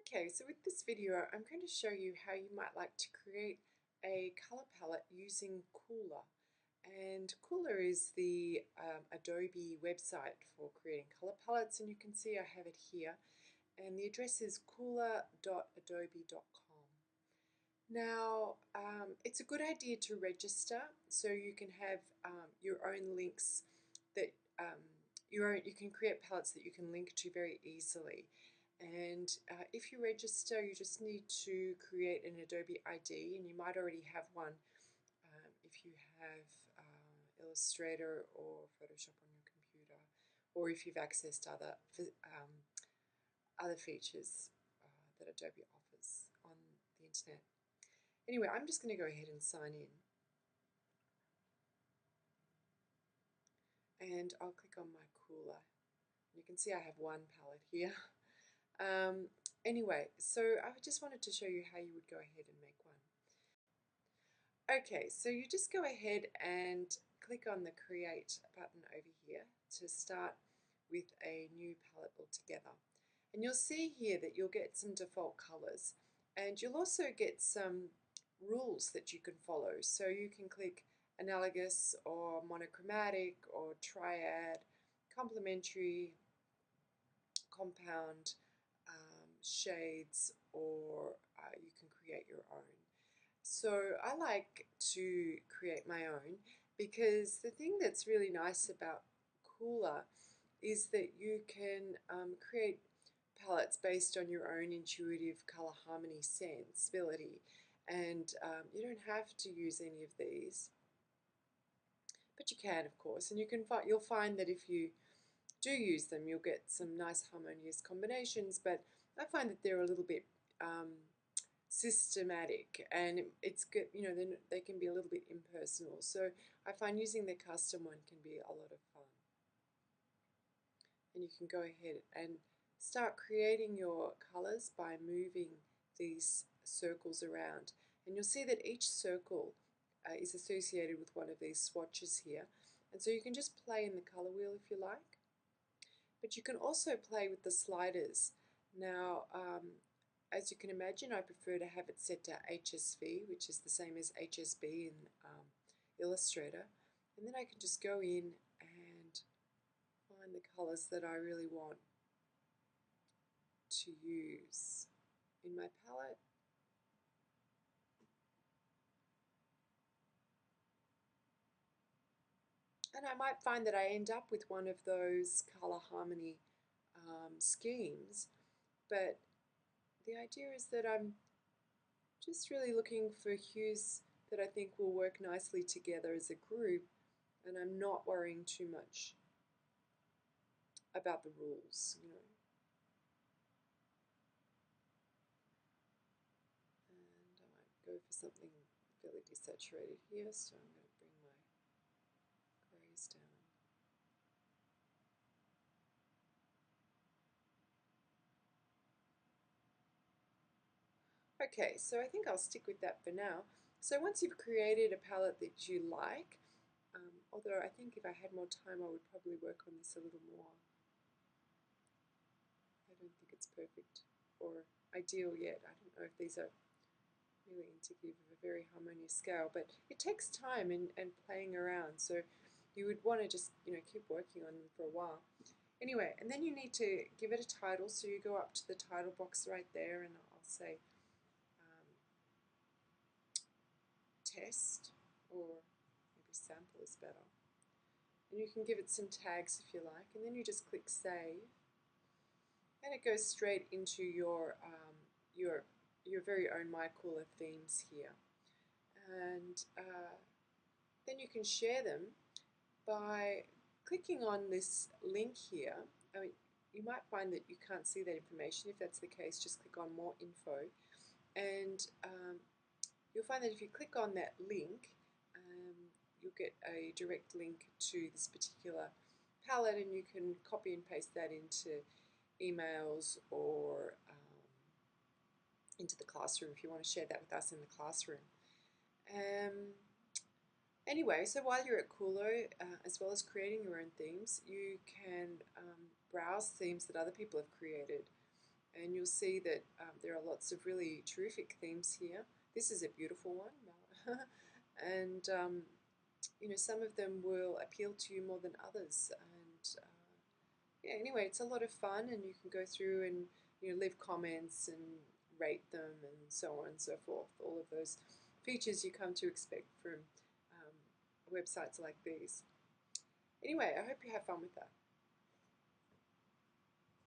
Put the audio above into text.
Okay, so with this video, I'm going to show you how you might like to create a color palette using Kuler. And Kuler is the Adobe website for creating color palettes, and you can see I have it here. And the address is kuler.adobe.com. Now, it's a good idea to register so you can have your own links that you can create palettes that you can link to very easily. And if you register, you just need to create an Adobe ID, and you might already have one if you have Illustrator or Photoshop on your computer, or if you've accessed other features that Adobe offers on the internet. Anyway, I'm just going to go ahead and sign in. And I'll click on my Kuler. You can see I have one palette here. Anyway, so I just wanted to show you how you would go ahead and make one. Okay, so you just go ahead and click on the Create button over here to start with a new palette altogether. And you'll see here that you'll get some default colors, and you'll also get some rules that you can follow. So you can click analogous or monochromatic or triad, complementary, compound, shades, or you can create your own. So I like to create my own because the thing that's really nice about Kuler is that you can create palettes based on your own intuitive color harmony sensibility, and you don't have to use any of these, but you can, of course, and you'll find that if you do use them, you'll get some nice harmonious combinations, but I find that they're a little bit systematic, and it's good, they can be a little bit impersonal. So I find using the custom one can be a lot of fun. And you can go ahead and start creating your colors by moving these circles around. And you'll see that each circle is associated with one of these swatches here. And so you can just play in the color wheel if you like. But you can also play with the sliders. Now, as you can imagine, I prefer to have it set to HSV, which is the same as HSB in Illustrator. And then I can just go in and find the colors that I really want to use in my palette. And I might find that I end up with one of those color harmony schemes, but the idea is that I'm just really looking for hues that I think will work nicely together as a group, and I'm not worrying too much about the rules, And I might go for something fairly desaturated here, so I'm going to bring my grays down. Okay, so I think I'll stick with that for now. So once you've created a palette that you like, although I think if I had more time I would probably work on this a little more. I don't think it's perfect or ideal yet. I don't know if these are really indicative of a very harmonious scale, but it takes time and playing around, so you would want to just keep working on them for a while. Anyway, and then you need to give it a title, so you go up to the title box right there, and I'll say test, or maybe sample is better. And you can give it some tags if you like, and then you just click save, and it goes straight into your very own My Kuler themes here. And then you can share them by clicking on this link here. I mean, you might find that you can't see that information. If that's the case, just click on more info, and you'll find that if you click on that link, you'll get a direct link to this particular palette, and you can copy and paste that into emails or into the classroom if you want to share that with us in the classroom. Anyway, so while you're at Kuler, as well as creating your own themes, you can browse themes that other people have created. and you'll see that there are lots of really terrific themes here. This is a beautiful one, and you know, some of them will appeal to you more than others. And yeah, anyway, it's a lot of fun, and you can go through and, you know, leave comments and rate them and so on and so forth. All of those features you come to expect from websites like these. Anyway, I hope you have fun with that.